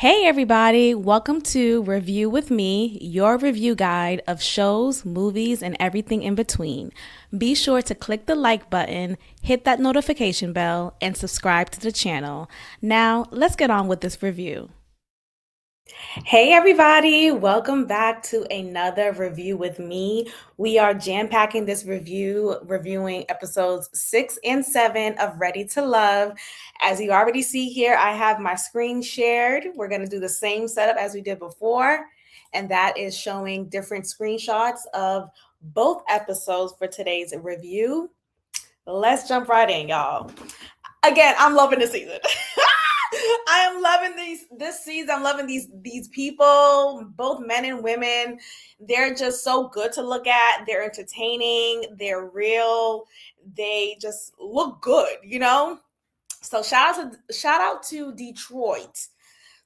Hey everybody, welcome to Review with Me, your review guide of shows, movies, and everything in between. Be sure to click the like button, hit that notification bell, and subscribe to the channel. Now, let's get on with this review. Hey everybody, welcome back to another review with me. We are jam-packing this review, reviewing episodes 6 and 7 of Ready to Love. As you already see here, I have my screen shared. We're going to do the same setup as we did before, and that is showing different screenshots of both episodes for today's review. Let's jump right in, y'all. Again, I'm loving the season. I am loving this season. I'm loving these people, both men and women. They're just so good to look at. They're entertaining. They're real. They just look good, you know? So shout out to Detroit.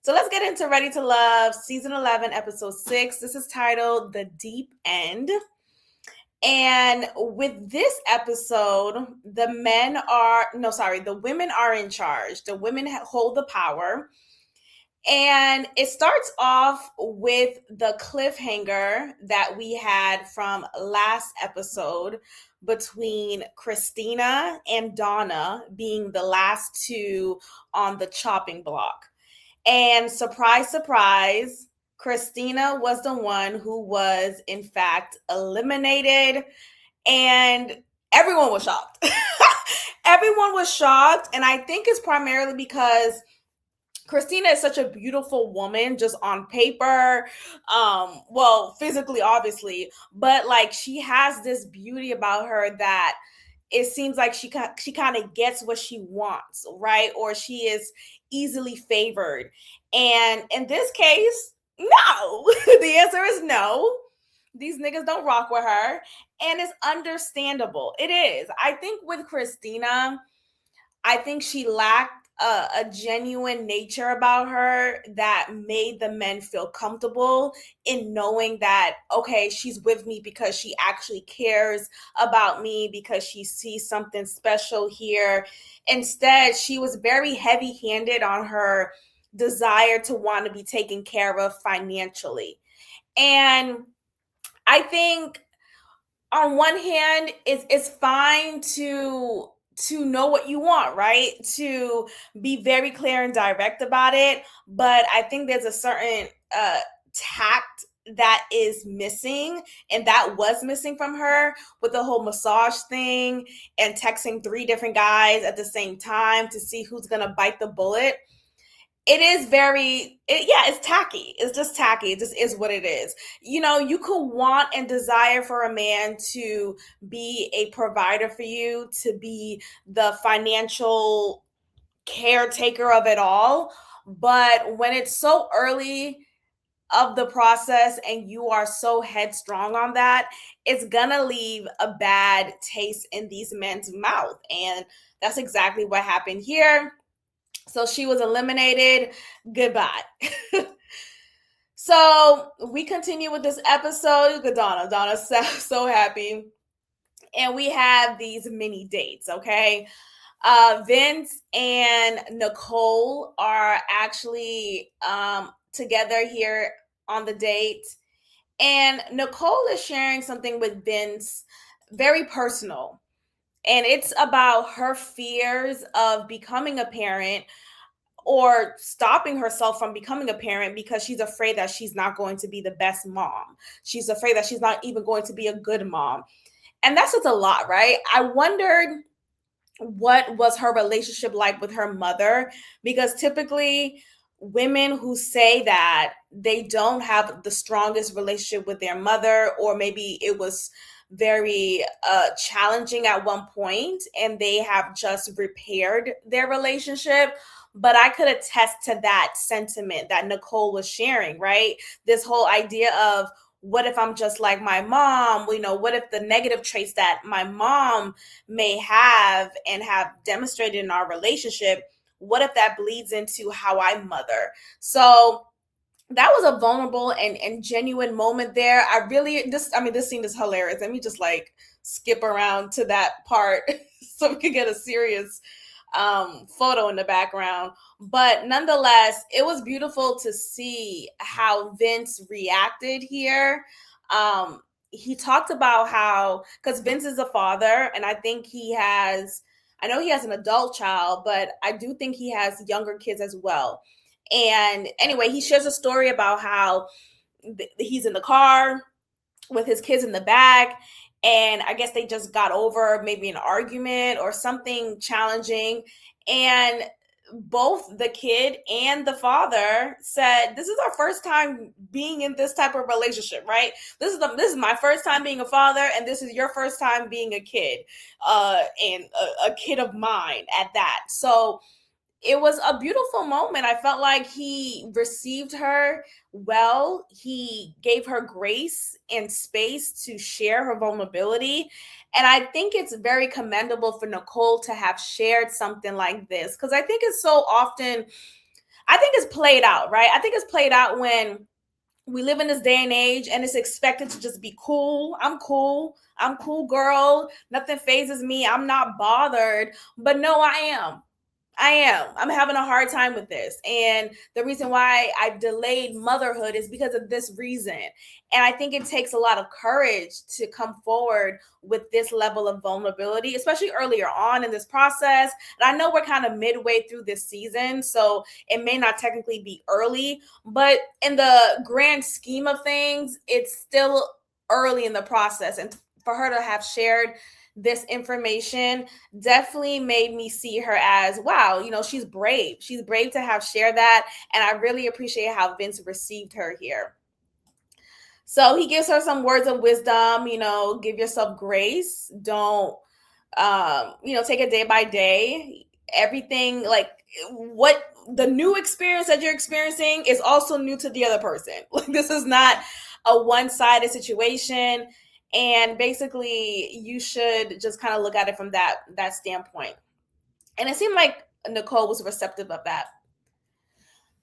So let's get into Ready to Love, season 11, episode 6. This is titled The Deep End. And with this episode, the women are in charge. The women hold the power. And it starts off with the cliffhanger that we had from last episode between Christina and Donna being the last two on the chopping block. And surprise, surprise, Christina was the one who was, in fact, eliminated. And everyone was shocked. Everyone was shocked. And I think it's primarily because Christina is such a beautiful woman just on paper. Well, physically, obviously, but like she has this beauty about her that it seems like she kind of gets what she wants, right? Or she is easily favored. And in this case, no. The answer is no. These niggas don't rock with her. And it's understandable. It is. I think with Christina, I think she lacked a genuine nature about her that made the men feel comfortable in knowing that, okay, she's with me because she actually cares about me, because she sees something special here. Instead, she was very heavy handed on her desire to want to be taken care of financially. And I think on one hand, it's fine to know what you want, right? To be very clear and direct about it. But I think there's a certain tact that is missing, and that was missing from her with the whole massage thing and texting three different guys at the same time to see who's gonna bite the bullet. It is it's tacky. It's just tacky. It just is what it is. You know, you could want and desire for a man to be a provider for you, to be the financial caretaker of it all. But when it's so early of the process and you are so headstrong on that, it's gonna leave a bad taste in these men's mouth. And that's exactly what happened here. So she was eliminated. Goodbye. So we continue with this episode. Donna's so happy. And we have these mini dates, okay? Vince and Nicole are actually together here on the date. And Nicole is sharing something with Vince, very personal. And it's about her fears of becoming a parent or stopping herself from becoming a parent because she's afraid that she's not going to be the best mom. She's afraid that she's not even going to be a good mom. And that's just a lot, right? I wondered what was her relationship like with her mother, because typically women who say that they don't have the strongest relationship with their mother, or maybe it was very challenging at one point and they have just repaired their relationship. But I could attest to that sentiment that Nicole was sharing, right? This whole idea of, what if I'm just like my mom? You know, what if the negative traits that my mom may have and have demonstrated in our relationship, what if that bleeds into how I mother? So that was a vulnerable and genuine moment there. This scene is hilarious. Let me just like skip around to that part so we can get a serious photo in the background. But nonetheless, it was beautiful to see how Vince reacted here. Um, he talked about how, because Vince is a father, and I think I know he has an adult child, but I do think he has younger kids as well. And anyway, he shares a story about how he's in the car with his kids in the back, and I guess they just got over maybe an argument or something challenging, and both the kid and the father said, this is our first time being in this type of relationship, right? This is my first time being a father, and this is your first time being a kid, and a kid of mine at that. So it was a beautiful moment. I felt like he received her well. He gave her grace and space to share her vulnerability. And I think it's very commendable for Nicole to have shared something like this, because I think it's so often, I think it's played out, right? I think it's played out when we live in this day and age and it's expected to just be cool. I'm cool. I'm cool, girl. Nothing phases me. I'm not bothered. But no, I am. I am. I'm having a hard time with this. And the reason why I've delayed motherhood is because of this reason. And I think it takes a lot of courage to come forward with this level of vulnerability, especially earlier on in this process. And I know we're kind of midway through this season, so it may not technically be early, but in the grand scheme of things, it's still early in the process. And for her to have shared this information definitely made me see her as, wow, she's brave. She's brave to have shared that. And I really appreciate how Vince received her here. So he gives her some words of wisdom, give yourself grace. Don't, take it day by day. Everything, like, what the new experience that you're experiencing is also new to the other person. Like, this is not a one-sided situation. And basically, you should just kind of look at it from that standpoint. And it seemed like Nicole was receptive of that.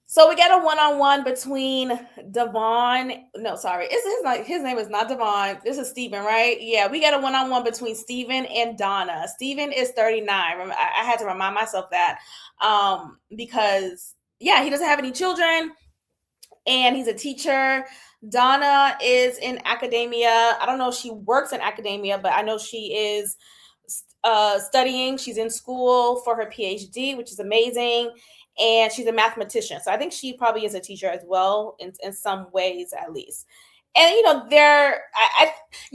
So we get a one-on-one between Devon. No, sorry, his name is not Devon. This is Steven, right? Yeah, we get a one-on-one between Steven and Donna. Steven is 39. I had to remind myself that, because yeah, he doesn't have any children, and he's a teacher. Donna is in academia. I don't know if she works in academia, but I know she is studying. She's in school for her PhD, which is amazing. And she's a mathematician. So I think she probably is a teacher as well, in some ways at least. And you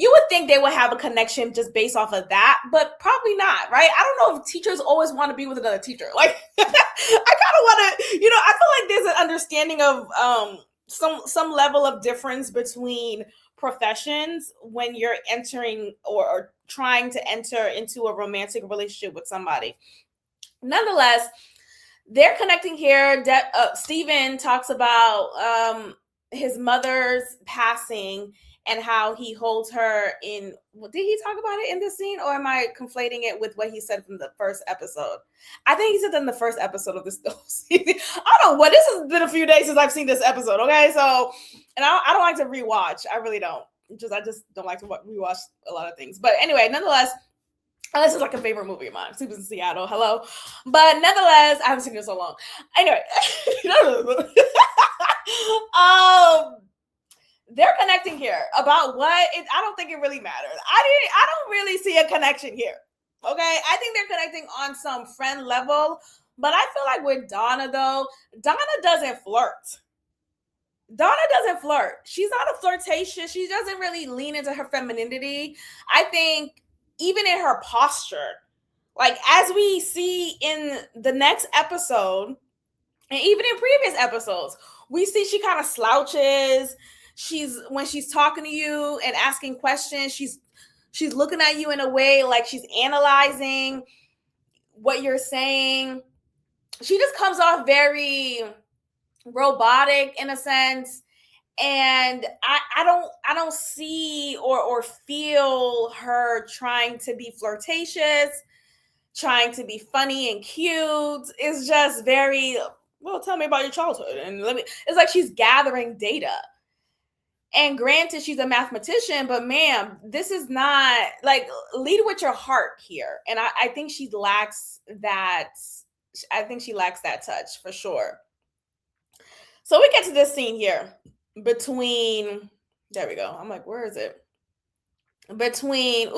would think they would have a connection just based off of that, but probably not, right? I don't know if teachers always want to be with another teacher. Like, I kind of want to, I feel like there's an understanding of some level of difference between professions when you're entering or trying to enter into a romantic relationship with somebody. Nonetheless, they're connecting here. Steven talks about his mother's passing and how he holds her in. Did he talk about it in this scene, or am I conflating it with what he said from the first episode? I think he said that in the first episode of this. I don't know what. This has been a few days since I've seen this episode. Okay, so, and I don't like to rewatch. I really don't. I just don't like to rewatch a lot of things. But anyway, nonetheless, this is like a favorite movie of mine. Sleepers in Seattle. Hello. But nonetheless, I haven't seen it in so long. Anyway. They're connecting here about what I don't think it really matters. I don't really see a connection here. Okay. I think they're connecting on some friend level. But I feel like with Donna, though, Donna doesn't flirt. She's not a flirtatious. She doesn't really lean into her femininity. I think even in her posture, like as we see in the next episode, and even in previous episodes, we see she kind of slouches. When she's talking to you and asking questions, she's looking at you in a way like she's analyzing what you're saying. She just comes off very robotic in a sense. And I don't see or feel her trying to be flirtatious, trying to be funny and cute. It's just very, well, tell me about your childhood. And it's like she's gathering data. And granted, she's a mathematician, but ma'am, this is not, like, lead with your heart here. And I think she lacks that I think she lacks that touch for sure. So we get to this scene here between, there we go. I'm like, where is it? Between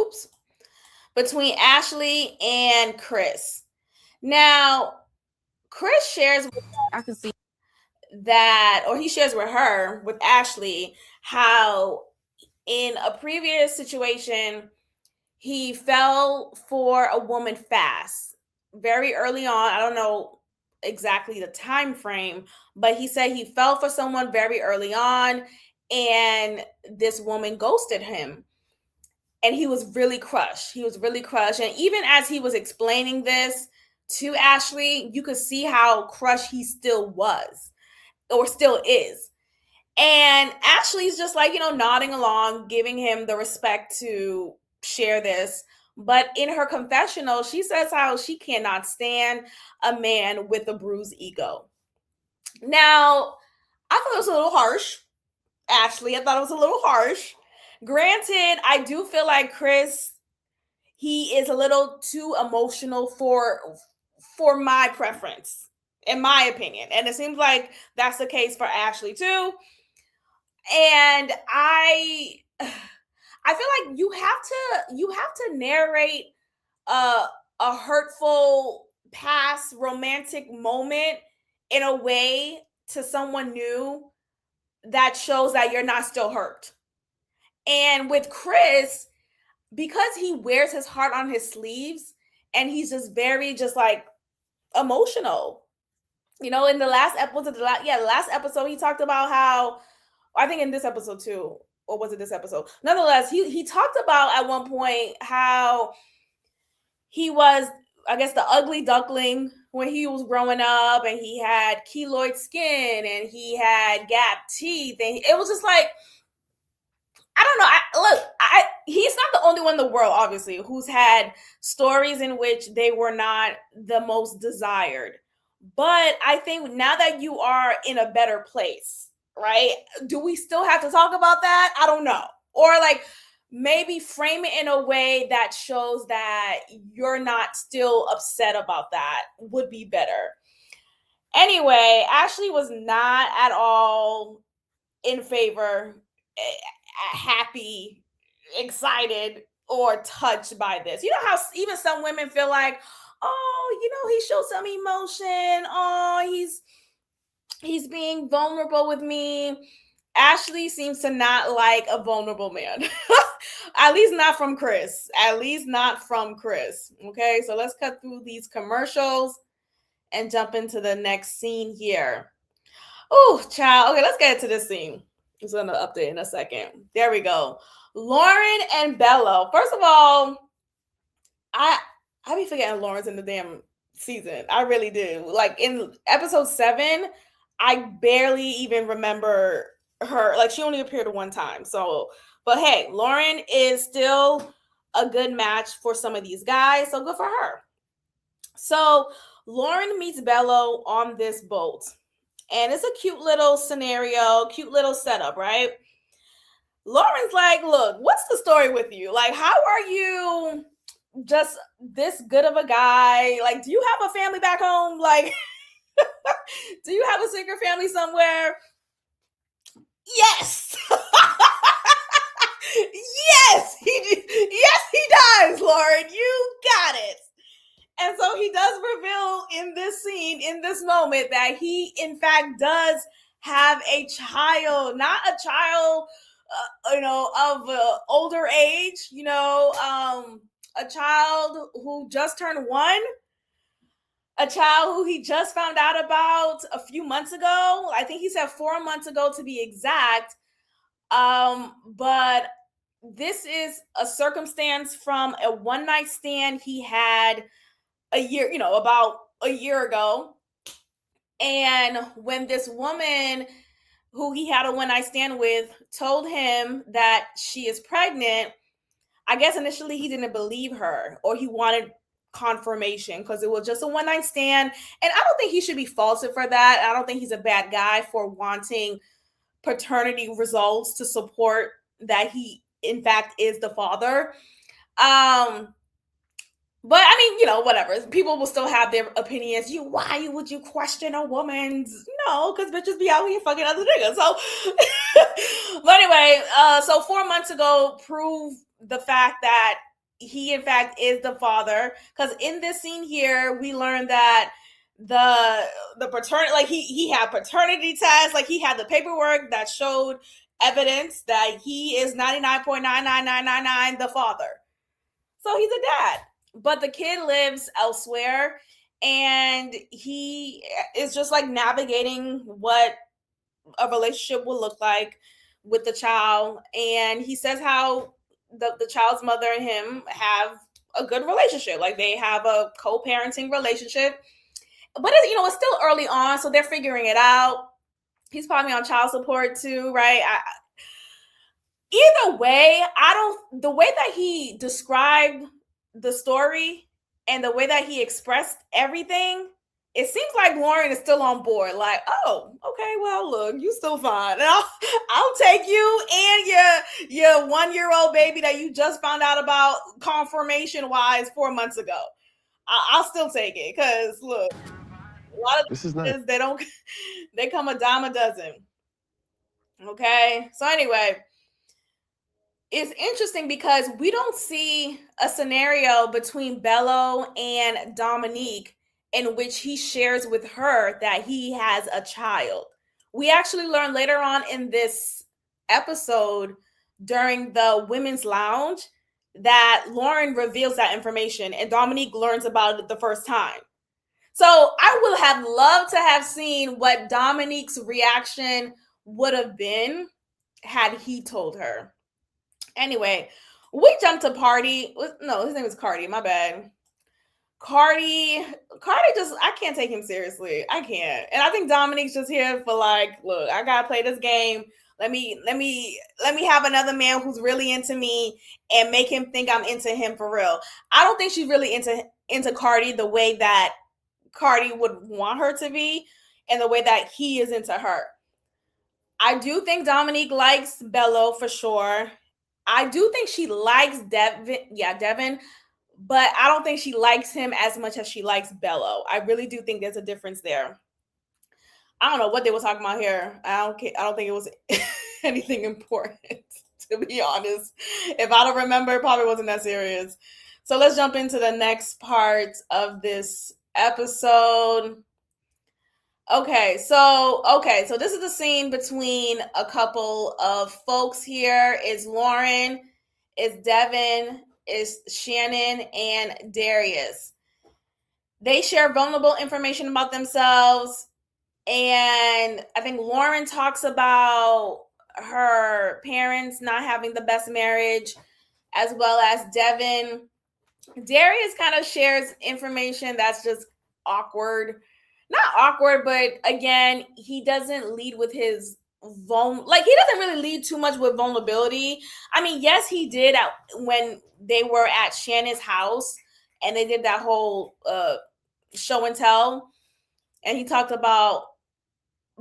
Ashley and Chris. Now, Chris shares, I can see that, or he shares with her, with Ashley, how in a previous situation, he fell for a woman fast, very early on. I don't know exactly the time frame, but he said he fell for someone very early on, and this woman ghosted him. And he was really crushed. He was really crushed. And even as he was explaining this to Ashley, you could see how crushed he still was or still is. And Ashley's just like, nodding along, giving him the respect to share this. But in her confessional, she says how she cannot stand a man with a bruised ego. Now, I thought it was a little harsh, Ashley. I thought it was a little harsh. Granted, I do feel like Chris, he is a little too emotional for my preference, in my opinion. And it seems like that's the case for Ashley too. And I feel like you have to narrate a a hurtful past romantic moment in a way to someone new that shows that you're not still hurt. And with Chris, because he wears his heart on his sleeves and he's just very just like emotional. In the last episode, the last episode, he talked about how, I think in this episode too, or was it this episode? Nonetheless, he talked about at one point how he was, I guess, the ugly duckling when he was growing up, and he had keloid skin and he had gap teeth, and it was just like, I don't know. He's not the only one in the world, obviously, who's had stories in which they were not the most desired. But I think now that you are in a better place, right? Do we still have to talk about that? I don't know. Or like maybe frame it in a way that shows that you're not still upset about that would be better. Anyway, Ashley was not at all in favor, happy, excited, or touched by this. You know how even some women feel like, oh, he showed some emotion. Oh, he's being vulnerable with me. Ashley seems to not like a vulnerable man. At least not from Chris. At least not from Chris. Okay, so let's cut through these commercials and jump into the next scene here. Oh, child. Okay, let's get into this scene. It's gonna update in a second. There we go. Lauren and Bello. First of all, I I be forgetting Lauren's in the damn season. I really do. Like in episode 7, I barely even remember her. Like she only appeared one time. So, but hey, Lauren is still a good match for some of these guys. So good for her. So Lauren meets Bello on this boat. And it's a cute little scenario, cute little setup, right? Lauren's like, look, what's the story with you? Like, how are you just this good of a guy? Like, do you have a family back home? Like, do you have a secret family somewhere? Yes. Yes, he does, Lauren. You got it. And so he does reveal in this scene, in this moment, that he, in fact, does have a child, not a child, of older age, a child who just turned 1, a child who he just found out about a few months ago. I think he said 4 months ago to be exact. But this is a circumstance from a one night stand he had a year, about a year ago. And when this woman who he had a one night stand with told him that she is pregnant, I guess initially he didn't believe her, or he wanted confirmation because it was just a one night stand. And I don't think he should be faulted for that. I don't think he's a bad guy for wanting paternity results to support that he, in fact, is the father. Um, But I mean, whatever. People will still have their opinions. Why would you question a woman's? No, because bitches be out here fucking other niggas. So, but anyway, so 4 months ago, prove the fact that he in fact is the father. Because in this scene here, we learned that the paternity, like he had paternity tests, like he had the paperwork that showed evidence that he is 99.99999 the father. So he's a dad, but the kid lives elsewhere, and he is just like navigating what a relationship will look like with the child. And he says how the child's mother and him have a good relationship, like they have a co-parenting relationship. But it's still early on, so they're figuring it out. He's probably on child support too, right? Either way, the way that he described the story and the way that he expressed everything, it seems like Lauren is still on board. Like, oh, okay, well, look, you still fine. And I'll take you and your 1-year-old baby that you just found out about confirmation wise 4 months ago. I'll still take it, because look, a lot of This is not. they don't they come a dime a dozen. Okay, so anyway, it's interesting because we don't see a scenario between Bello and Dominique in which he shares with her that he has a child. We actually learn later on in this episode during the women's lounge that Lauren reveals that information and Dominique learns about it the first time. So I would have loved to have seen what Dominique's reaction would have been had he told her. Anyway, we jumped to Party. No, his name is Cardi. My bad. Cardi just, I can't take him seriously. I can't. And I think Dominique's just here for like, look, I gotta play this game. Let me have another man who's really into me and make him think I'm into him for real. I don't think she's really into Cardi the way that Cardi would want her to be, and the way that he is into her. I do think Dominique likes Bello for sure. I do think she likes Devin, but I don't think she likes him as much as she likes Bello. I really do think there's a difference there. I don't know what they were talking about here. I don't think it was anything important, to be honest. If I don't remember, it probably wasn't that serious. So let's jump into the next part of this episode. Okay, so this is the scene between a couple of folks here. Is Lauren, is Devin, is Shannon, and Darius. They share vulnerable information about themselves, and I think Lauren talks about her parents not having the best marriage, as well as Devin. Darius kind of shares information that's just awkward. Not awkward, but again, he doesn't lead with his he doesn't really lead too much with vulnerability. I mean, yes, he did when they were at Shannon's house and they did that whole show and tell, and he talked about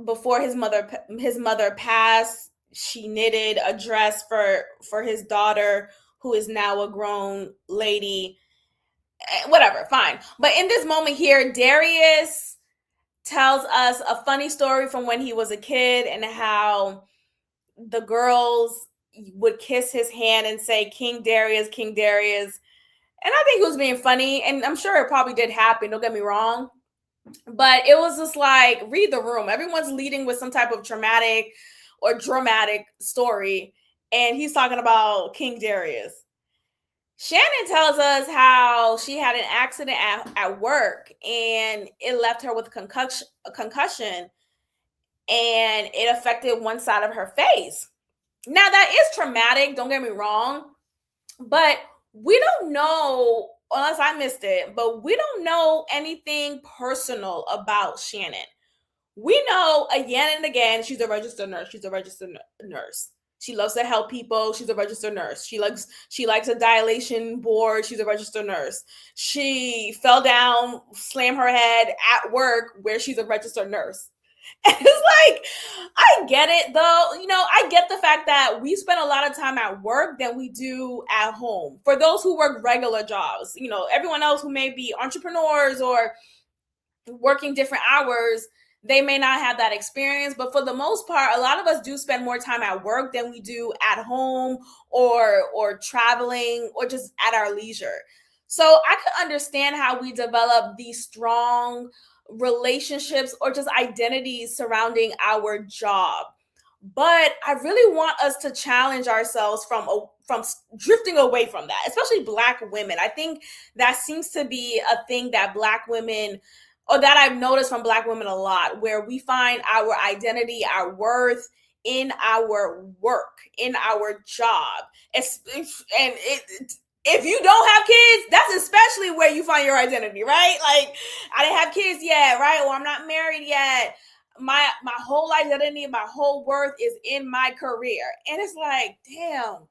before his mother passed, she knitted a dress for his daughter, who is now a grown lady. Whatever, fine. But in this moment here, Darius tells us a funny story from when he was a kid and how the girls would kiss his hand and say, King Darius, King Darius. And I think he was being funny, and I'm sure it probably did happen, don't get me wrong. But it was just like, read the room. Everyone's leading with some type of traumatic or dramatic story, and he's talking about King Darius. Shannon tells us how she had an accident at work and it left her with a concussion, and it affected one side of her face. Now, that is traumatic, don't get me wrong, but we don't know, unless I missed it, but we don't know anything personal about Shannon. We know again and again she's a registered nurse. She's a registered nurse. She loves to help people. She's a registered nurse. She likes a dilation board. She's a registered nurse. She fell down, slammed her head at work where she's a registered nurse. And it's like, I get it though. I get the fact that we spend a lot of time at work than we do at home. For those who work regular jobs, everyone else who may be entrepreneurs or working different hours, they may not have that experience. But for the most part, a lot of us do spend more time at work than we do at home or traveling or just at our leisure. So I could understand how we develop these strong relationships or just identities surrounding our job. But I really want us to challenge ourselves from drifting away from that, especially Black women. I think that seems to be a thing that Black women, or that I've noticed from Black women a lot, where we find our identity, our worth in our work, in our job. If you don't have kids, that's especially where you find your identity, right? Like, I didn't have kids yet, right? Or I'm not married yet. My whole identity, my whole worth is in my career. And it's like, damn,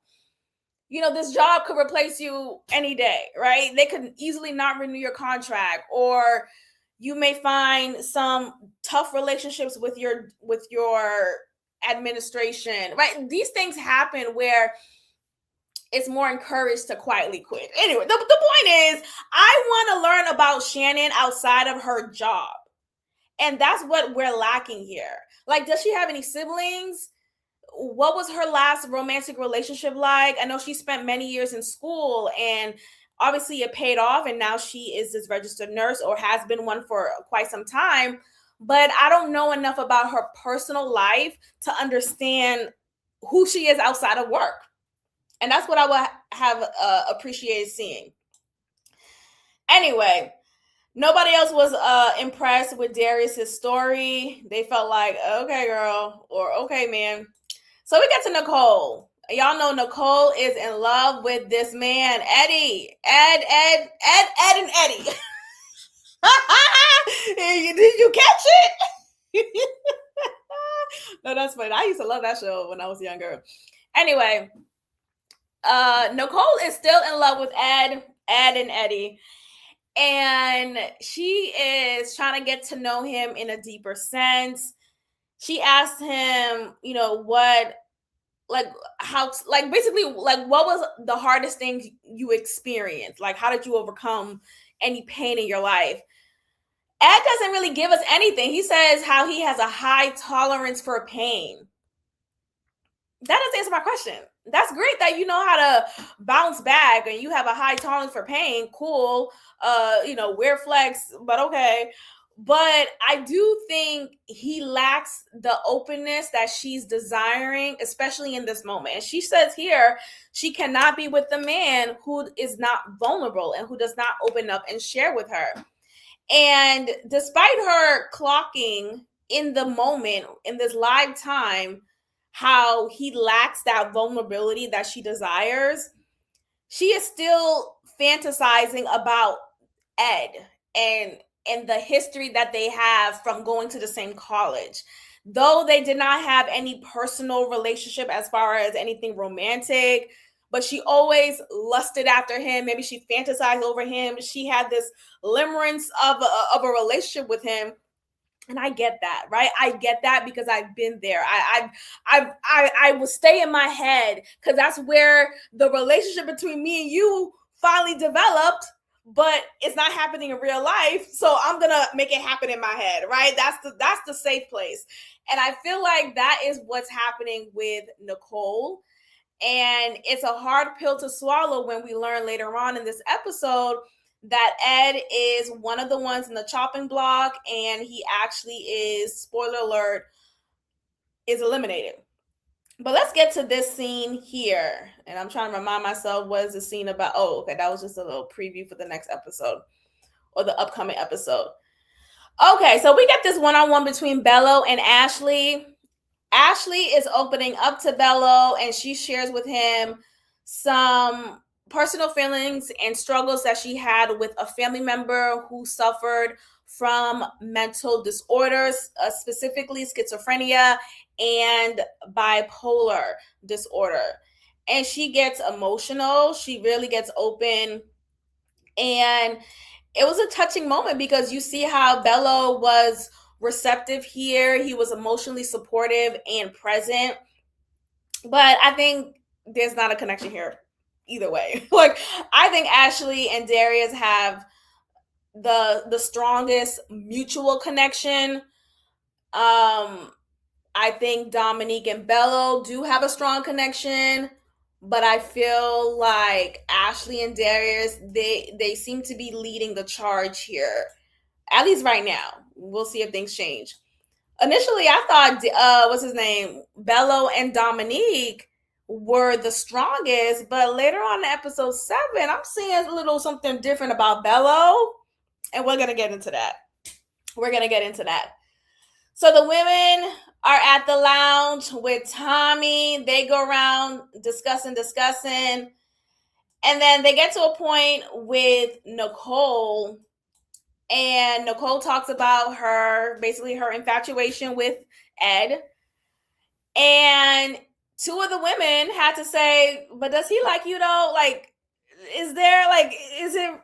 this job could replace you any day, right? They could easily not renew your contract, or you may find some tough relationships with your administration, right? These things happen where it's more encouraged to quietly quit. Anyway, the point is, I want to learn about Shannon outside of her job. And that's what we're lacking here. Like, does she have any siblings? What was her last romantic relationship like? I know she spent many years in school, and obviously it paid off, and now she is this registered nurse, or has been one for quite some time. But I don't know enough about her personal life to understand who she is outside of work. And that's what I would have appreciated seeing. Anyway, nobody else was impressed with Darius's story. They felt like, okay, girl, or okay, man. So we get to Nicole. Y'all know Nicole is in love with this man, Eddie. Ed, and Eddie. Did you catch it? No, that's funny. I used to love that show when I was younger. Anyway, Nicole is still in love with Ed and Eddie. And she is trying to get to know him in a deeper sense. She asked him, what, like, how, like, basically, like, what was the hardest thing you experienced? Like, how did you overcome any pain in your life? Ed doesn't really give us anything. He says how he has a high tolerance for pain. That doesn't answer my question. That's great that you know how to bounce back and you have a high tolerance for pain. Cool. Wear flex, but okay. But I do think he lacks the openness that she's desiring, especially in this moment. And she says here, she cannot be with the man who is not vulnerable and who does not open up and share with her. And despite her clocking in the moment, in this live time, how he lacks that vulnerability that she desires, she is still fantasizing about Ed and the history that they have from going to the same college. Though they did not have any personal relationship as far as anything romantic, but she always lusted after him. Maybe she fantasized over him. She had this limerence of a relationship with him. And I get that, right? I get that because I've been there. I will stay in my head because that's where the relationship between me and you finally developed, but it's not happening in real life. So I'm gonna make it happen in my head, right? That's the safe place. And I feel like that is what's happening with Nicole. And it's a hard pill to swallow when we learn later on in this episode that Ed is one of the ones in the chopping block, and he actually is, spoiler alert, is eliminated. But let's get to this scene here. And I'm trying to remind myself, what is the scene about? Oh, okay, that was just a little preview for the next episode or the upcoming episode. Okay, so we get this one-on-one between Bello and Ashley. Ashley is opening up to Bello, and she shares with him some personal feelings and struggles that she had with a family member who suffered from mental disorders, specifically schizophrenia and bipolar disorder. And she gets emotional. She really gets open. And it was a touching moment because you see how Bello was receptive here. He was emotionally supportive and present. But I think there's not a connection here either way. Like, I think Ashley and Darius have the strongest mutual connection. I think Dominique and Bello do have a strong connection, but I feel like Ashley and Darius, they seem to be leading the charge here, at least right now. We'll see if things change. Initially, I thought what's his name, Bello and Dominique were the strongest, but later on in episode 7, I'm seeing a little something different about Bello, and we're gonna get into that. So the women are at the lounge with Tommy. They go around discussing, and then they get to a point with Nicole, and Nicole talks about basically her infatuation with Ed. And two of the women had to say, but does he like you though? Like, is it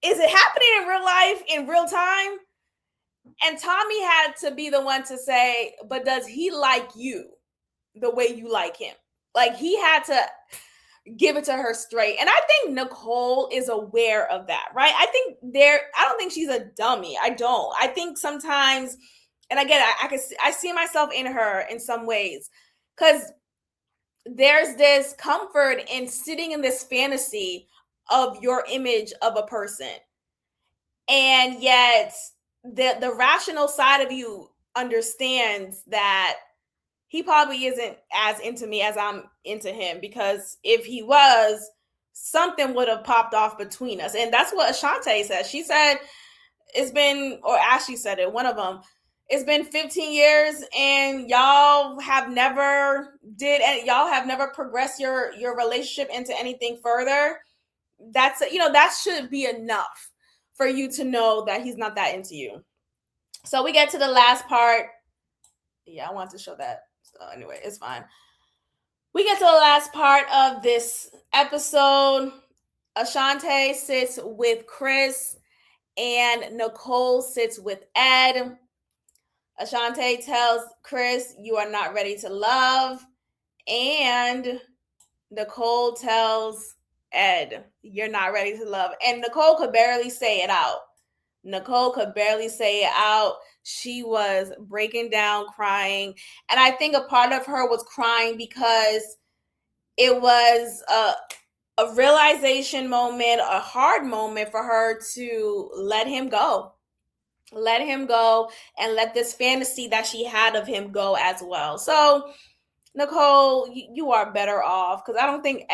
happening in real life, in real time? And Tommy had to be the one to say, but does he like you the way you like him? Like, he had to give it to her straight. And I think Nicole is aware of that, right? I don't think she's a dummy. I don't. I think sometimes, and again, I see myself in her in some ways, because there's this comfort in sitting in this fantasy of your image of a person. And yet the rational side of you understands that he probably isn't as into me as I'm into him, because if he was, something would have popped off between us. And that's what Ashante said. She said or Ashley said it, one of them, it's been 15 years and y'all have never progressed your relationship into anything further. That should be enough for you to know that he's not that into you. So we get to the last part. Yeah, I want to show that. So anyway, it's fine. We get to the last part of this episode. Ashante sits with Chris and Nicole sits with Ed. Ashante tells Chris, you are not ready to love. And Nicole tells Ed, you're not ready to love. And Nicole could barely say it out. She was breaking down, crying. And I think a part of her was crying because it was a realization moment, a hard moment for her to let him go. And let this fantasy that she had of him go as well. So, Nicole, you are better off, because I don't think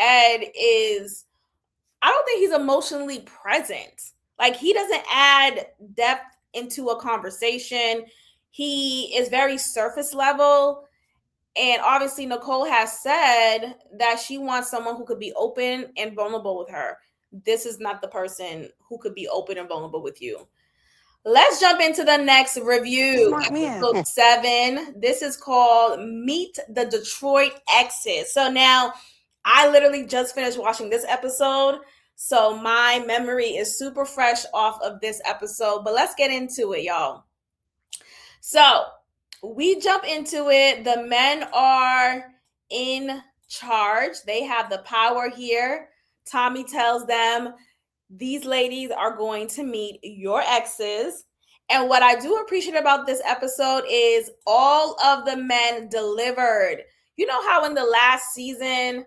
he's emotionally present. Like, he doesn't add depth into a conversation. He is very surface level. And obviously, Nicole has said that she wants someone who could be open and vulnerable with her. This is not the person who could be open and vulnerable with you. Let's jump into the next review. Episode 7. This is called Meet the Detroit Exes. So now, I literally just finished watching this episode, so my memory is super fresh off of this episode. But let's get into it, y'all. So we jump into it. The men are in charge. They have the power here. Tommy tells them, these ladies are going to meet your exes. And what I do appreciate about this episode is all of the men delivered. You know how in the last season,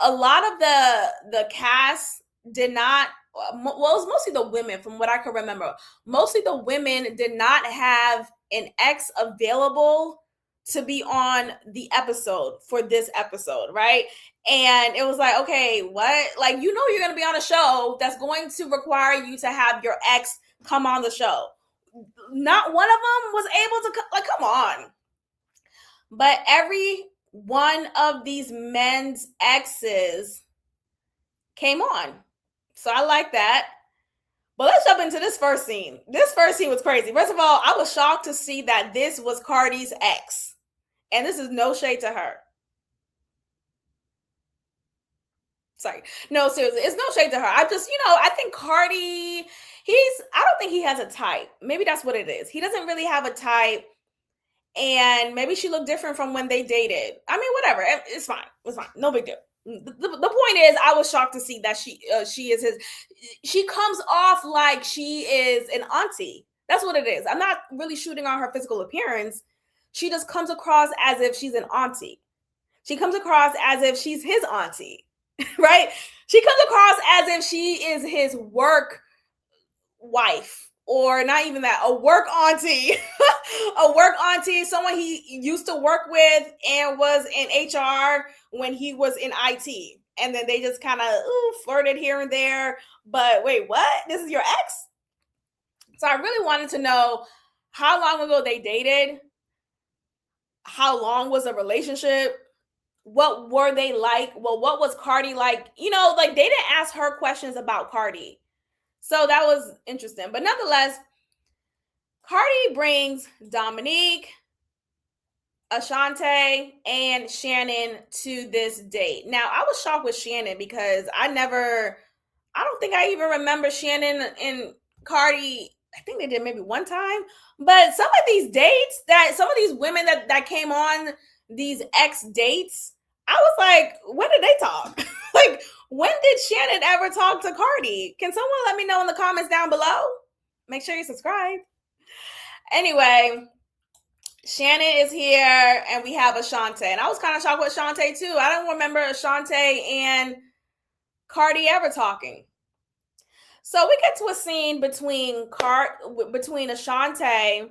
a lot of the cast did not, well, it was mostly the women from what I can remember. Mostly the women did not have an ex available to be on the episode for this episode, right? And it was like, okay, what? Like, you're going to be on a show that's going to require you to have your ex come on the show. Not one of them was able to, like, come on. But every one of these men's exes came on. So I like that. But let's jump into this first scene. This first scene was crazy. First of all, I was shocked to see that this was Cardi's ex. And this is no shade to her. Sorry. No, seriously, it's no shade to her. I just, I think Cardi, I don't think he has a type. Maybe that's what it is. He doesn't really have a type. And maybe she looked different from when they dated. I mean, whatever. It's fine. It's fine. No big deal. The point is, I was shocked to see that she is his. She comes off like she is an auntie. That's what it is. I'm not really shooting on her physical appearance. She just comes across as if she's an auntie. She comes across as if she's his auntie, right? She comes across as if she is his work wife, or not even that, a work auntie. A work auntie, someone he used to work with and was in HR when he was in IT. And then they just kind of flirted here and there. But wait, what? This is your ex? So I really wanted to know how long ago they dated, how long was the relationship, what were they like? Well, what was Cardi like? Like they didn't ask her questions about Cardi. So that was interesting. But nonetheless, Cardi brings Dominique, Ashante, and Shannon to this date. Now, I was shocked with Shannon because I don't think I even remember Shannon and Cardi. I think they did maybe one time. But some of these dates some of these women that came on these ex dates, I was like, when did they talk? Like, when did Shannon ever talk to Cardi? Can someone let me know in the comments down below? Make sure you subscribe. Anyway, Shannon is here and we have Ashante. And I was kind of shocked with Ashante too. I don't remember Ashante and Cardi ever talking. So we get to a scene between Ashante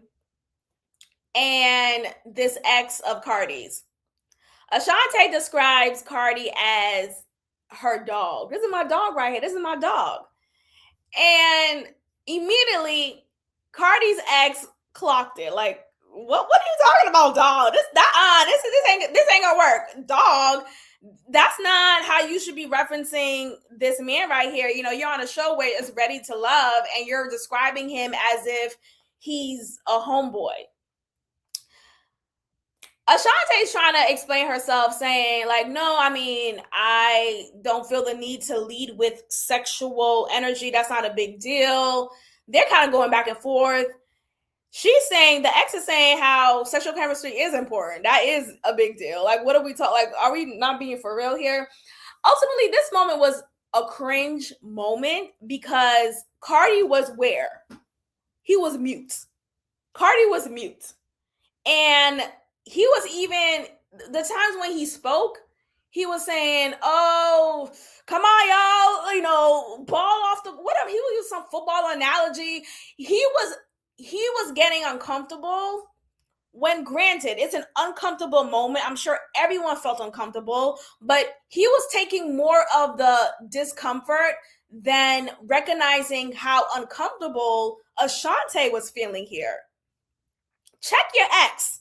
and this ex of Cardi's. Ashante describes Cardi as her dog. This is my dog right here. This is my dog. And immediately Cardi's ex clocked it. Like, what are you talking about, dog? This ain't gonna work. Dog, that's not how you should be referencing this man right here. You're on a show where it's Ready to Love and you're describing him as if he's a homeboy. Ashante's trying to explain herself, saying, like, no, I mean, I don't feel the need to lead with sexual energy. That's not a big deal. They're kind of going back and forth. She's saying, the ex is saying how sexual chemistry is important. That is a big deal. Like, what are we talking? Like, are we not being for real here? Ultimately, this moment was a cringe moment because Cardi was where? He was mute. Cardi was mute. And he was even, the times when he spoke, he was saying, oh, come on, y'all, ball off the, whatever. He would use some football analogy. He was getting uncomfortable when, granted, it's an uncomfortable moment. I'm sure everyone felt uncomfortable, but he was taking more of the discomfort than recognizing how uncomfortable Ashante was feeling here. Check your ex.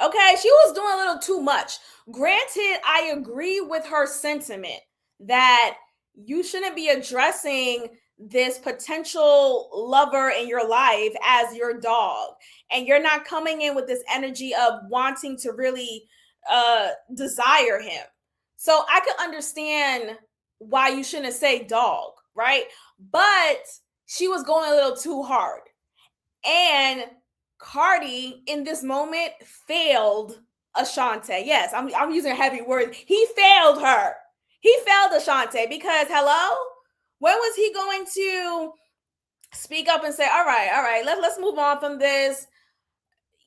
Okay, she was doing a little too much. Granted, I agree with her sentiment that you shouldn't be addressing this potential lover in your life as your dog. And you're not coming in with this energy of wanting to really desire him. So I could understand why you shouldn't say dog, right? But she was going a little too hard. And Cardi in this moment failed Ashante. Yes, I'm using heavy words. He failed her. He failed Ashante because, hello, when was he going to speak up and say, all right, let's move on from this?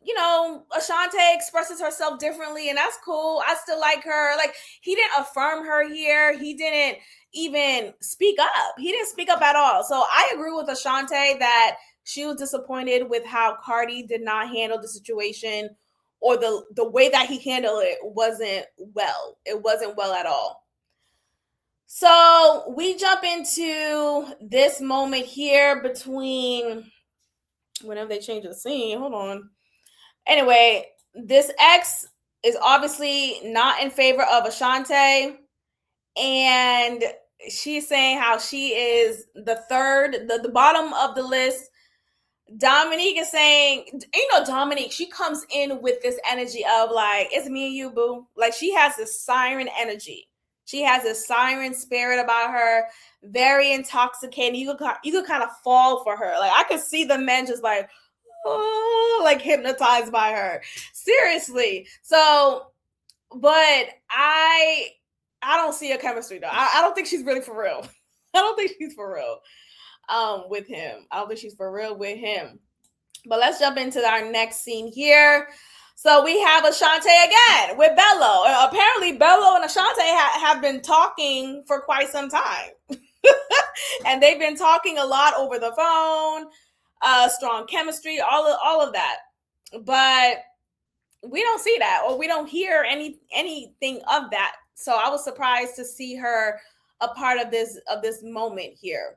Ashante expresses herself differently, and that's cool. I still like her. Like, he didn't affirm her here. He didn't even speak up. He didn't speak up at all. So I agree with Ashante that she was disappointed with how Cardi did not handle the situation, or the way that he handled it wasn't well. It wasn't well at all. So we jump into this moment here between, whenever they change the scene, hold on. Anyway, this ex is obviously not in favor of Ashante, and she's saying how she is the third, the bottom of the list. Dominique is saying, Dominique, she comes in with this energy of like, it's me and you, boo. Like, she has this siren energy. She has a siren spirit about her, very intoxicating. You could kind of fall for her. Like I could see the men just like, oh, like hypnotized by her. Seriously. So, but I don't see a chemistry though. I don't think she's really for real. I don't think she's for real with him. I don't think she's for real with him. But let's jump into our next scene here. So we have Ashanti again with Bello. Apparently, Bello and Ashanti have been talking for quite some time. And they've been talking a lot over the phone, strong chemistry, all of that. But we don't see that, or we don't hear anything of that. So I was surprised to see her a part of this moment here.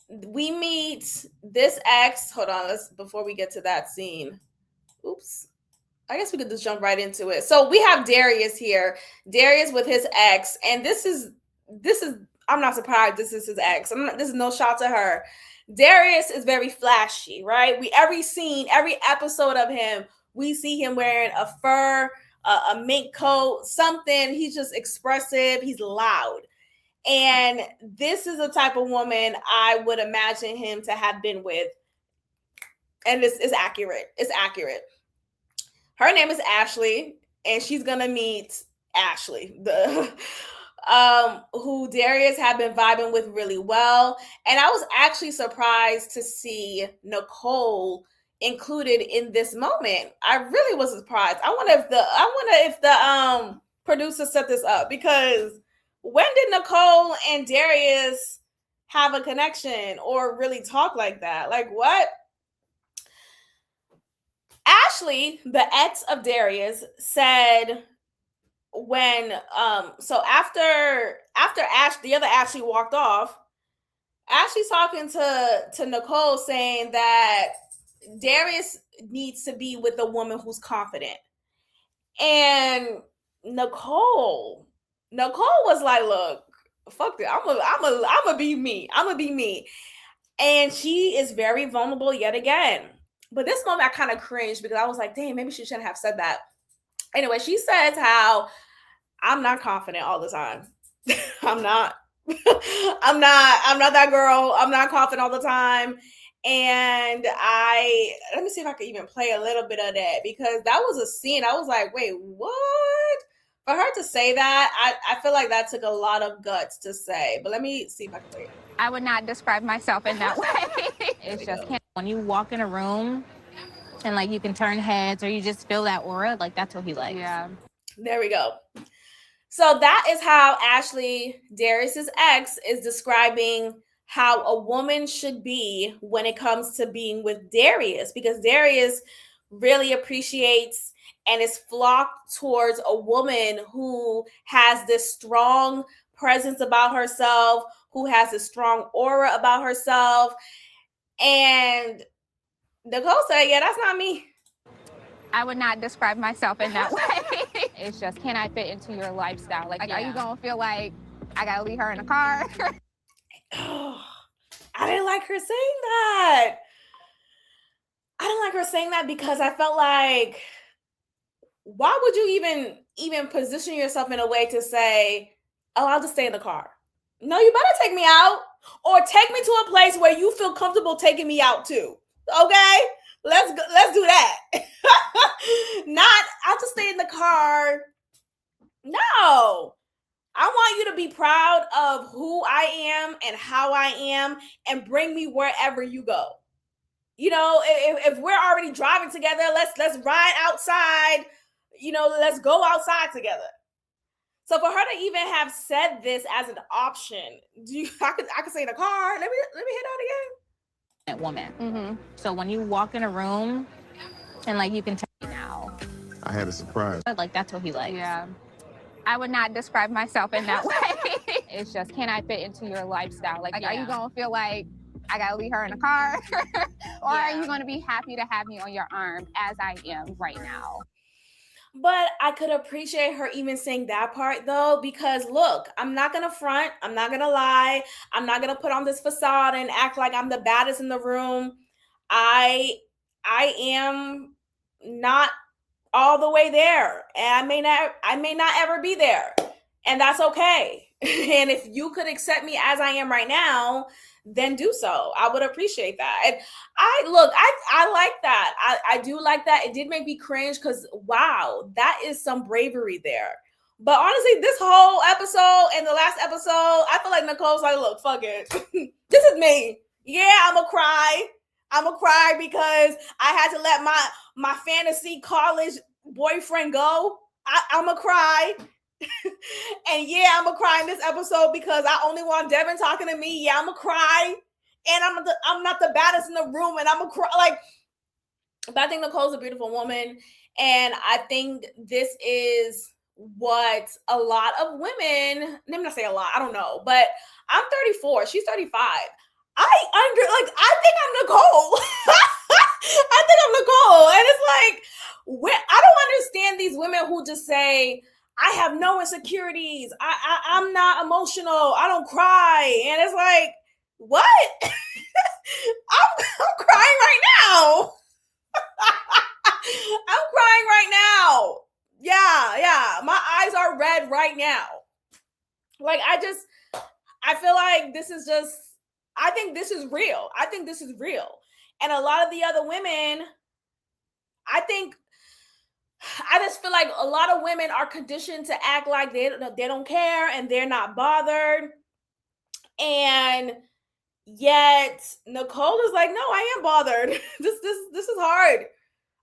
We meet this ex. Hold on, let's before we get to that scene. Oops. I guess we could just jump right into it. So we have Darius here. Darius with his ex, and this is I'm not surprised this is his ex. This is no shot to her. Darius is very flashy, right? Every scene, every episode of him, we see him wearing a fur, a mink coat, something. He's just expressive. He's loud. And this is the type of woman I would imagine him to have been with. And this is accurate. It's accurate. Her name is Ashley, and she's gonna meet Ashley, the who Darius had been vibing with really well. And I was actually surprised to see Nicole included in this moment. I really was surprised. I wonder if the producer set this up, because when did Nicole and Darius have a connection or really talk like that? Like what? Ashley, the ex of Darius, said when so after Ash, the other Ashley walked off, Ashley's talking to Nicole saying that Darius needs to be with a woman who's confident. And Nicole was like, look, fuck it. I'm gonna be me. I'm gonna be me. And she is very vulnerable yet again. But this moment I kind of cringed because I was like, damn, maybe she shouldn't have said that. Anyway, she says how I'm not confident all the time. I'm not. I'm not that girl. I'm not confident all the time. And let me see if I can even play a little bit of that, because that was a scene. I was like, wait, what? For her to say that, I feel like that took a lot of guts to say. But let me see if I can play it. I would not describe myself in that way. It's just when you walk in a room and like you can turn heads or you just feel that aura, like that's what he likes. Yeah. There we go. So that is how Ashley, Darius's ex, is describing how a woman should be when it comes to being with Darius, because Darius really appreciates and is flocked towards a woman who has this strong presence about herself, who has a strong aura about herself. And Nicole said, yeah, that's not me. I would not describe myself in that way. It's just, can I fit into your lifestyle? Like yeah. Are you gonna feel like I gotta leave her in a car? Oh, I didn't like her saying that. I didn't like her saying that because I felt like, why would you even position yourself in a way to say, oh, I'll just stay in the car? No, you better take me out, or take me to a place where you feel comfortable taking me out too. Okay? Let's do that. Not, I'll just stay in the car. No. I want you to be proud of who I am and how I am, and bring me wherever you go. You know, if we're already driving together, let's ride outside. You know, let's go outside together. So for her to even have said this as an option, I could say in a car. Let me hit that again. That woman. Mm-hmm. So when you walk in a room and like you can tell me now, I had a surprise. like that's what he likes. Yeah. I would not describe myself in that way. It's just, can I fit into your lifestyle? Like yeah. Are you gonna feel like I gotta leave her in a car? Or yeah. Are you gonna be happy to have me on your arm as I am right now? But I could appreciate her even saying that part though, because look, I'm not gonna front, I'm not gonna lie, I'm not gonna put on this facade and act like I'm the baddest in the room. I am not all the way there, and I may not ever be there. And that's okay. And if you could accept me as I am right now, then do so. I would appreciate that. And I like that. I do like that. It did make me cringe because wow, that is some bravery there. But honestly, this whole episode and the last episode, I feel like Nicole's like, look, fuck it. This is me. Yeah, I'm gonna cry. I'm gonna cry because I had to let my fantasy college boyfriend go. I'm gonna cry. And yeah, I'm gonna cry in this episode because I only want Devin talking to me. Yeah, I'm gonna cry. And I'm not the baddest in the room, and I'm gonna cry. Like, but I think Nicole's a beautiful woman, and I think this is what a lot of women, let me not say a lot, I don't know, but I'm 34, she's 35. I think I'm Nicole. I think I'm Nicole. And it's like, I don't understand these women who just say, I have no insecurities. I'm not emotional. I don't cry. And it's like, what? I'm crying right now. I'm crying right now. Yeah. My eyes are red right now. Like, I feel like this is just, I think this is real. And a lot of the other women, I just feel like a lot of women are conditioned to act like they don't care and they're not bothered. And yet Nicole is like, no, I am bothered. This is hard.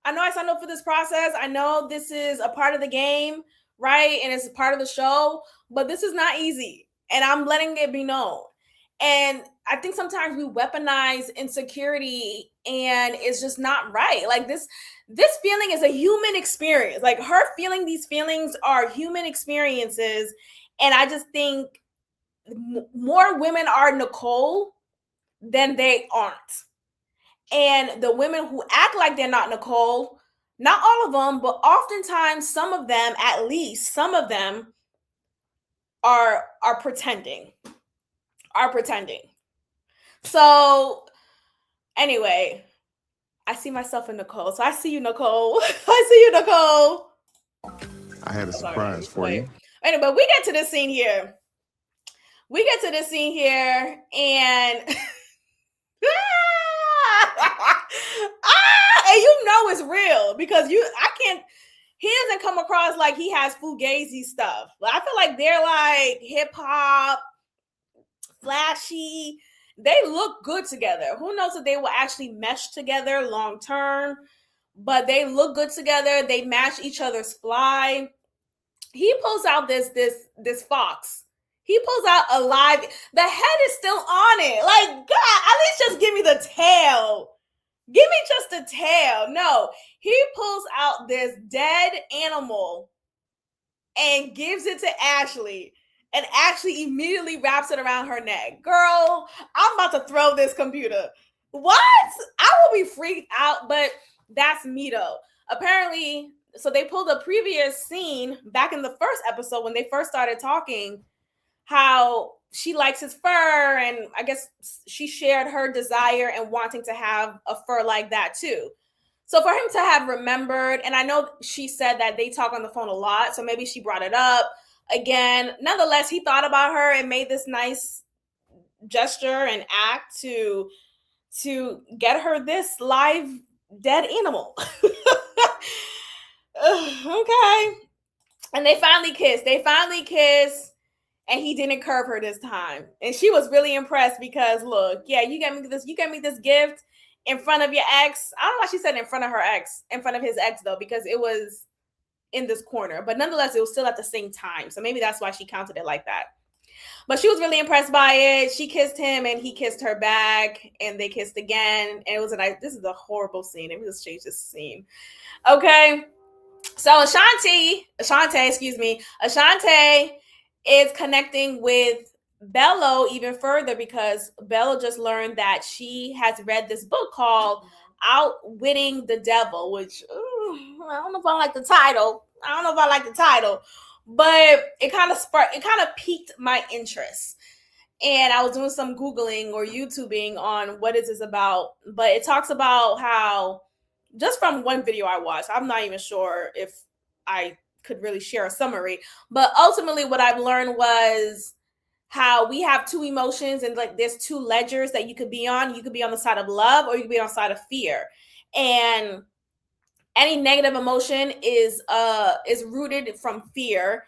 I know I signed up for this process. I know this is a part of the game, right? And it's a part of the show, but this is not easy. And I'm letting it be known. And I think sometimes we weaponize insecurity and it's just not right. Like this feeling is a human experience. Like her feeling these feelings are human experiences. And I just think more women are Nicole than they aren't. And the women who act like they're not Nicole, not all of them, but oftentimes some of them, at least some of them, are pretending. So anyway, I see myself in Nicole. So I see you, Nicole. I see you, Nicole. I had a surprise for you. Anyway, we get to this scene here. And and you know it's real because he doesn't come across like he has fugazi stuff. I feel like they're like hip hop, flashy. They look good together. Who knows if they will actually mesh together long term, but they look good together. They match each other's fly. He pulls out this fox. He pulls out a live. The head is still on it. Like, God, at least just give me the tail. Give me just the tail. No, he pulls out this dead animal and gives it to Ashley. And Ashley immediately wraps it around her neck. Girl, I'm about to throw this computer. What? I will be freaked out, but that's me though. Apparently, so they pulled a previous scene back in the first episode when they first started talking, how she likes his fur, and I guess she shared her desire and wanting to have a fur like that too. So for him to have remembered, and I know she said that they talk on the phone a lot, so maybe she brought it up again. Nonetheless, he thought about her and made this nice gesture and act to get her this live dead animal. Okay. And they finally kissed. And he didn't curve her this time. And she was really impressed because look, yeah, you gave me this gift in front of your ex. I don't know why she said in front of his ex though, because it was in this corner. But nonetheless, it was still at the same time. So maybe that's why she counted it like that. But she was really impressed by it. She kissed him and he kissed her back and they kissed again. And it was this is a horrible scene. Let me just change this scene. Okay. So Ashante is connecting with Bello even further because Bello just learned that she has read this book called Outwitting the Devil, which I don't know if I like the title. But it kind of piqued my interest. And I was doing some Googling or YouTubing on what is this about. But it talks about how, just from one video I watched, I'm not even sure if I could really share a summary. But ultimately, what I've learned was how we have two emotions, and like there's two ledgers that you could be on. You could be on the side of love, or you could be on the side of fear. And any negative emotion is rooted from fear.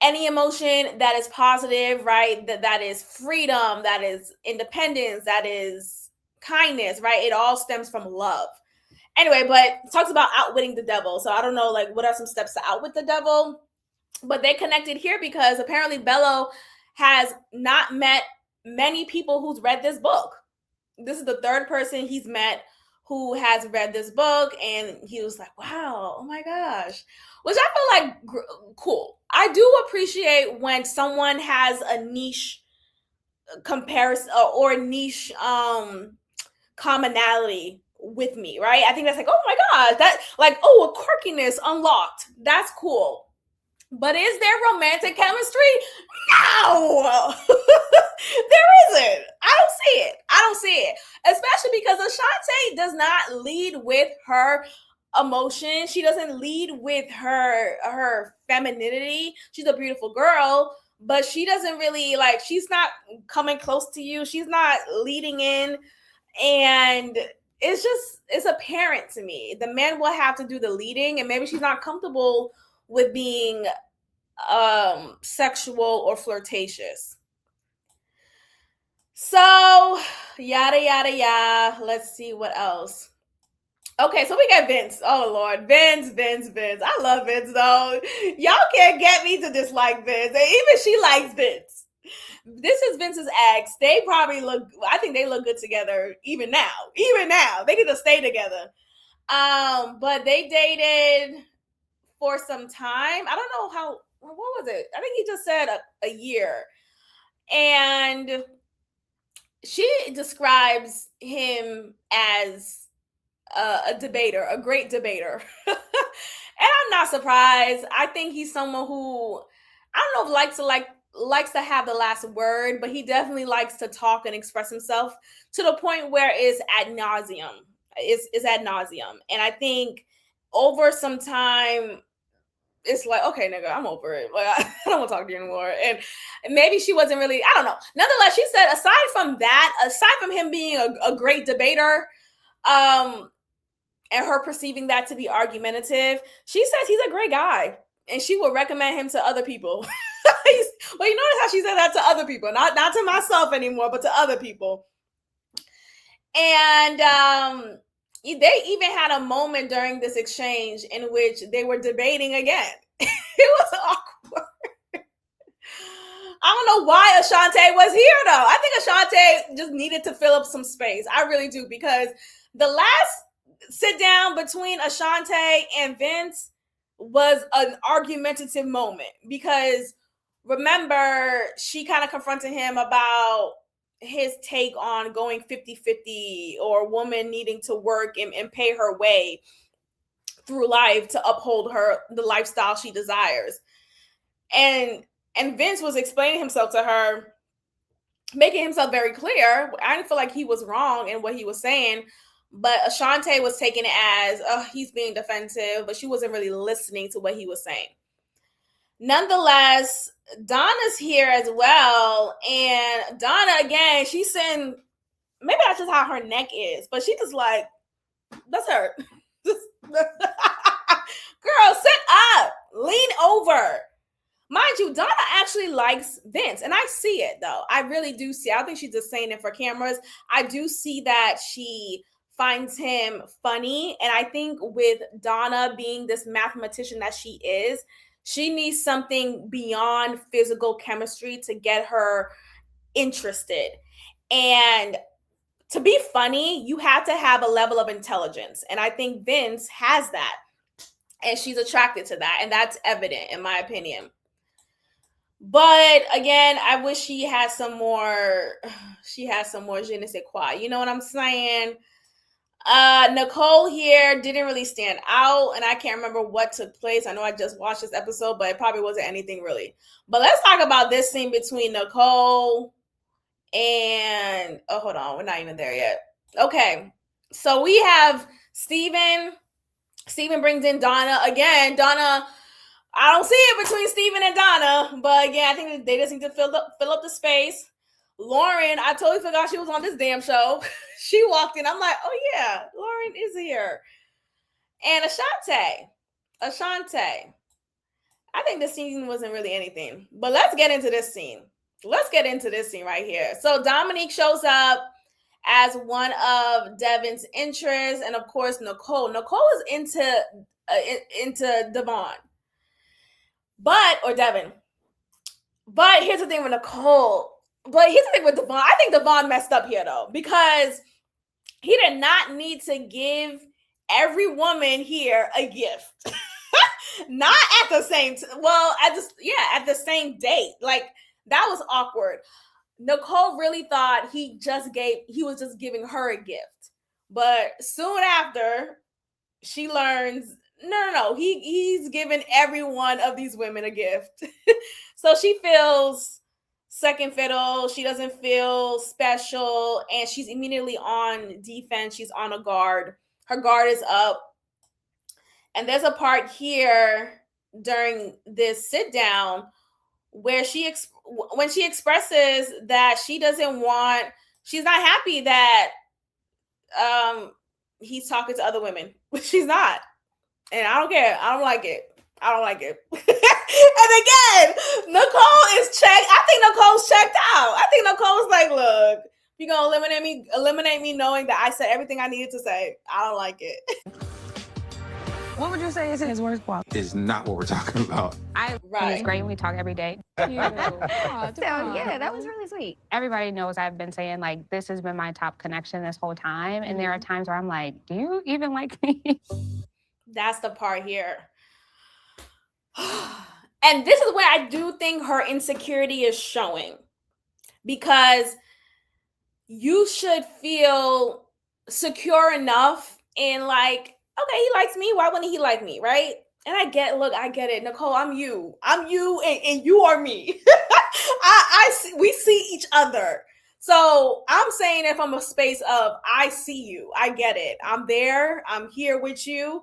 Any emotion that is positive, right? That is freedom, that is independence, that is kindness, right? It all stems from love. Anyway, but it talks about outwitting the devil. So I don't know, like, what are some steps to outwit the devil? But they connected here because apparently Bello has not met many people who's read this book. This is the third person he's met who has read this book, and he was like, wow, oh my gosh, which I feel like cool. I do appreciate when someone has a niche comparison or niche commonality with me, right? I think that's like, oh my god, that like, oh, a quirkiness unlocked. That's cool. But is there romantic chemistry? No, there isn't. I don't see it. Especially because Ashante does not lead with her emotion. She doesn't lead with her femininity. She's a beautiful girl, but she doesn't really like, she's not coming close to you. She's not leading in. And it's apparent to me. The man will have to do the leading, and maybe she's not comfortable with being sexual or flirtatious. So yada yada yada. Let's see what else. Okay, so we got Vince. Oh Lord, Vince. I love Vince though. Y'all can't get me to dislike Vince. And even she likes Vince. This is Vince's ex. They probably I think they look good together even now. They get to stay together. But they dated for some time. I don't know how, what was it? I think he just said a year. And she describes him as a debater, a great debater. And I'm not surprised. I think he's someone who, I don't know if likes to have the last word, but he definitely likes to talk and express himself to the point where it's ad nauseum. It's ad nauseum. And I think over some time, it's like, okay, nigga, I'm over it. Like, I don't want to talk to you anymore. And maybe she wasn't really, I don't know. Nonetheless, she said, aside from him being a great debater, and her perceiving that to be argumentative, she says he's a great guy, and she would recommend him to other people. Well, you notice how she said that to other people, not to myself anymore, but to other people. And they even had a moment during this exchange in which they were debating again. It was awkward. I don't know why Ashante was here, though. I think Ashante just needed to fill up some space. I really do, because the last sit down between Ashante and Vince was an argumentative moment, because remember, she kind of confronted him about his take on going 50-50, or a woman needing to work and pay her way through life to uphold the lifestyle she desires. And Vince was explaining himself to her, making himself very clear. I didn't feel like he was wrong in what he was saying, but Ashante was taking it as, oh, he's being defensive, but she wasn't really listening to what he was saying. Nonetheless, Donna's here as well. And Donna, again, she's saying, maybe that's just how her neck is, but she just like, that's her. Girl, sit up, lean over. Mind you, Donna actually likes Vince, and I see it though. I really do see it. I don't think she's just saying it for cameras. I do see that she finds him funny, and I think with Donna being this mathematician that she is, she needs something beyond physical chemistry to get her interested. And to be funny, you have to have a level of intelligence. And I think Vince has that. And she's attracted to that. And that's evident, in my opinion. But again, I wish she had some more je ne sais quoi. You know what I'm saying? Nicole here didn't really stand out, and I can't remember what took place. I know I just watched this episode, but it probably wasn't anything really. But let's talk about this scene between Nicole and, oh, hold on, we're not even there yet. Okay, so we have Steven brings in Donna again. Donna I don't see it between Steven and Donna, but again, I think they just need to fill up the space. Lauren, I totally forgot she was on this damn show. She walked in. I'm like, oh yeah, Lauren is here. And Ashante. I think this scene wasn't really anything, but let's get into this scene. Let's get into this scene right here. So Dominique shows up as one of Devin's interests, and of course Nicole. Nicole is into Devon, or Devin. But here's the thing with Nicole. But here's the thing with Devon. I think Devon messed up here though, because he did not need to give every woman here a gift. Not at the same at the same date. Like, that was awkward. Nicole really thought he was just giving her a gift. But soon after, she learns, no, he's given every one of these women a gift. So she feels second fiddle. She doesn't feel special, and she's immediately on defense. She's on a guard. Her guard is up. And there's a part here during this sit down where when she expresses that she's not happy that he's talking to other women. She's not. And I don't care. I don't like it. And again, Nicole is checked. I think Nicole's checked out. I think Nicole's like, look, you're going to eliminate me knowing that I said everything I needed to say. I don't like it. What would you say is his worst quality? Is not what we're talking about. It's great. We talk every day. So, yeah, that was really sweet. Everybody knows I've been saying, like, this has been my top connection this whole time. And there are times where I'm like, do you even like me? That's the part here. And this is where I do think her insecurity is showing. Because you should feel secure enough in, like, okay, he likes me. Why wouldn't he like me, right? And I get it. Nicole, I'm you, and you are me. We see each other. So I'm saying it from a space of, I see you. I get it. I'm there. I'm here with you.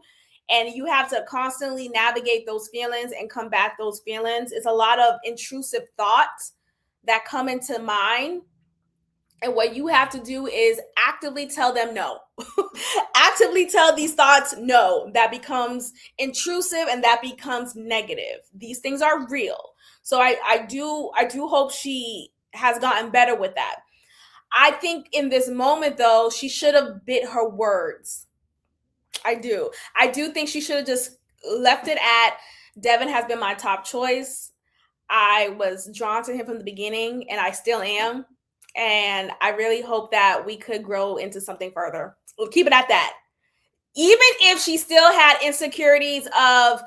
And you have to constantly navigate those feelings and combat those feelings. It's a lot of intrusive thoughts that come into mind. And what you have to do is actively tell them no. Actively tell these thoughts no. That becomes intrusive and that becomes negative. These things are real. So I do hope she has gotten better with that. I think in this moment, though, she should have bit her words. I do think she should have just left it at, Devin has been my top choice. I was drawn to him from the beginning, and I still am. And I really hope that we could grow into something further. We'll keep it at that. Even if she still had insecurities of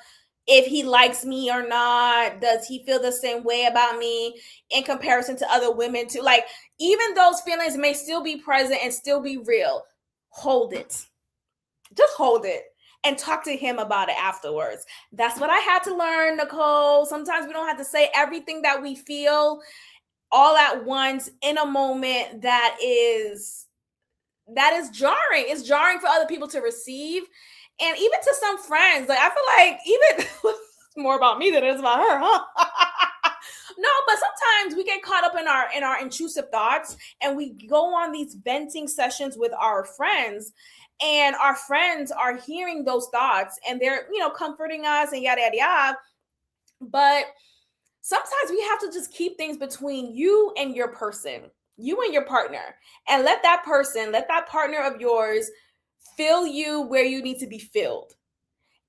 if he likes me or not, does he feel the same way about me in comparison to other women too? Like, even those feelings may still be present and still be real. Hold it. Just hold it and talk to him about it afterwards. That's what I had to learn, Nicole. Sometimes we don't have to say everything that we feel all at once in a moment that is jarring. It's jarring for other people to receive. And even to some friends, like, I feel like even it's more about me than it is about her, huh? No, but sometimes we get caught up in our intrusive thoughts, and we go on these venting sessions with our friends, and our friends are hearing those thoughts, and they're, comforting us and yada yada yada. But sometimes we have to just keep things between you and your person, you and your partner, and let that partner of yours fill you where you need to be filled.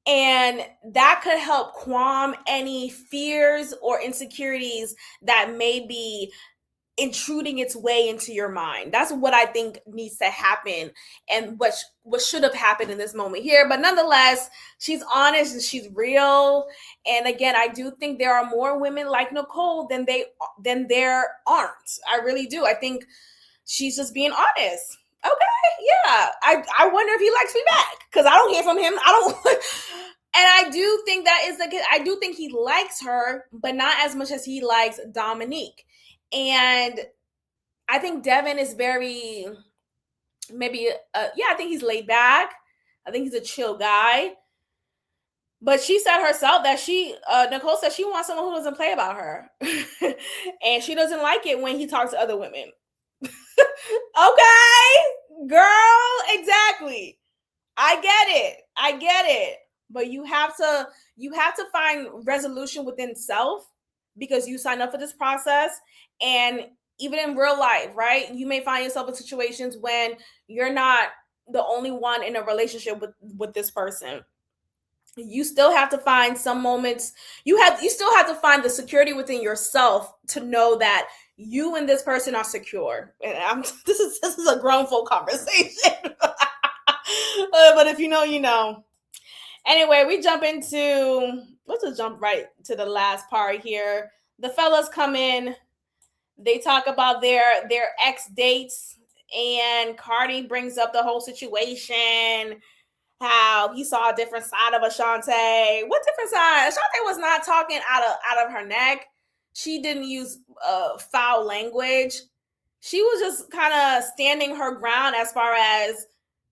And that could help calm any fears or insecurities that may be intruding its way into your mind. That's what I think needs to happen, and what should have happened in this moment here. But nonetheless, she's honest and she's real. And again, I do think there are more women like Nicole than there aren't. I really do. I think she's just being honest. Okay, yeah. I wonder if he likes me back, because I don't hear from him. And I do think that is the case. I do think he likes her, but not as much as he likes Dominique. And I think Devin is very, I think he's laid back. I think he's a chill guy. But she said herself that Nicole said she wants someone who doesn't play about her. And she doesn't like it when he talks to other women. Okay, girl, exactly. I get it. But you have to find resolution within self, because you signed up for this process. And even in real life, right? You may find yourself in situations when you're not the only one in a relationship with this person. You still have to find some moments. You still have to find the security within yourself to know that you and this person are secure. And this is a grown folk conversation. But if you know, you know. Anyway, let's just jump right to the last part here. The fellas come in, they talk about their ex dates, and Cardi brings up the whole situation, how he saw a different side of Ashante. What different side? Ashante was not talking out of her neck. She didn't use foul language. She was just kind of standing her ground as far as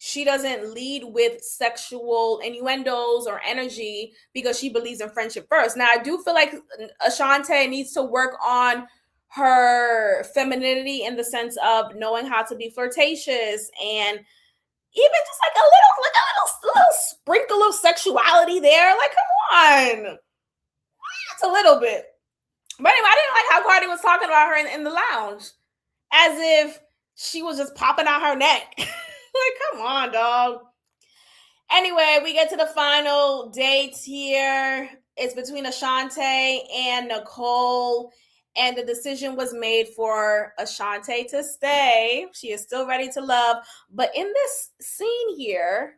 she doesn't lead with sexual innuendos or energy, because she believes in friendship first. Now, I do feel like Ashante needs to work on her femininity in the sense of knowing how to be flirtatious, and even just like a little sprinkle of sexuality there. Like, come on. It's a little bit. But anyway, I didn't like how Cardi was talking about her in the lounge, as if she was just popping out her neck. Like, come on, dog. Anyway, we get to the final date here. It's between Ashante and Nicole, and the decision was made for Ashante to stay. She is still ready to love. But in this scene here,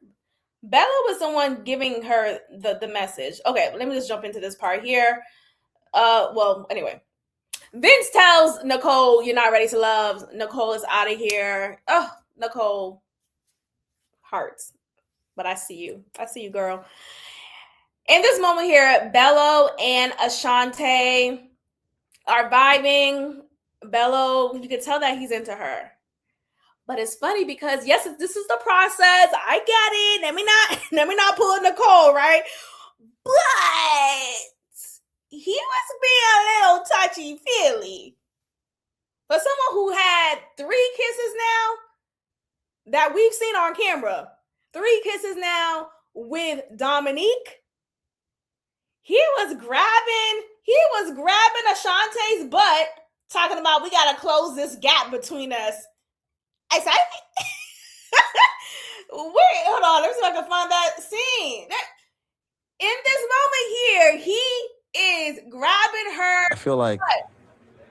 Bello was the one giving her the message. Okay, let me just jump into this part here. Well, anyway. Vince tells Nicole, you're not ready to love. Nicole is out of here. Oh, Nicole. Hearts. But I see you. I see you, girl. In this moment here, Bello and Ashante are vibing. Bello, you can tell that he's into her. But it's funny because, yes, this is the process. I get it. Let me not pull Nicole, right? But he was being a little touchy-feely. For someone who had 3 kisses now that we've seen on camera, 3 kisses now with Dominique, he was grabbing Ashante's butt, talking about we gotta close this gap between us. I said, wait, hold on, let me see if I can find that scene. In this moment here, he is grabbing her. I feel like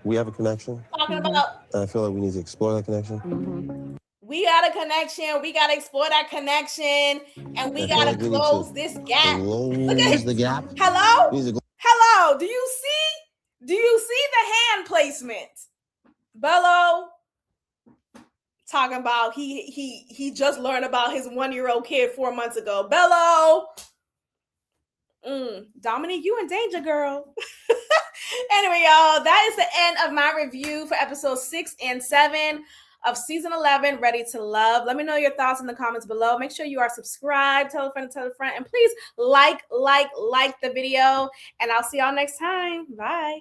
we have a connection. Talking about. And I feel like we need to explore that connection. We got a connection. We got to explore that connection. And we got to close this gap. Look at the gap. Hello? Hello? Do you see the hand placement? Bello talking about he just learned about his 1-year-old kid 4 months ago. Bello. Dominique, you in danger, girl. Anyway, y'all, that is the end of my review for episodes 6 and 7 of season 11, Ready to Love. Let me know your thoughts in the comments below. Make sure you are subscribed, tell a friend, and please like the video, and I'll see y'all next time. Bye.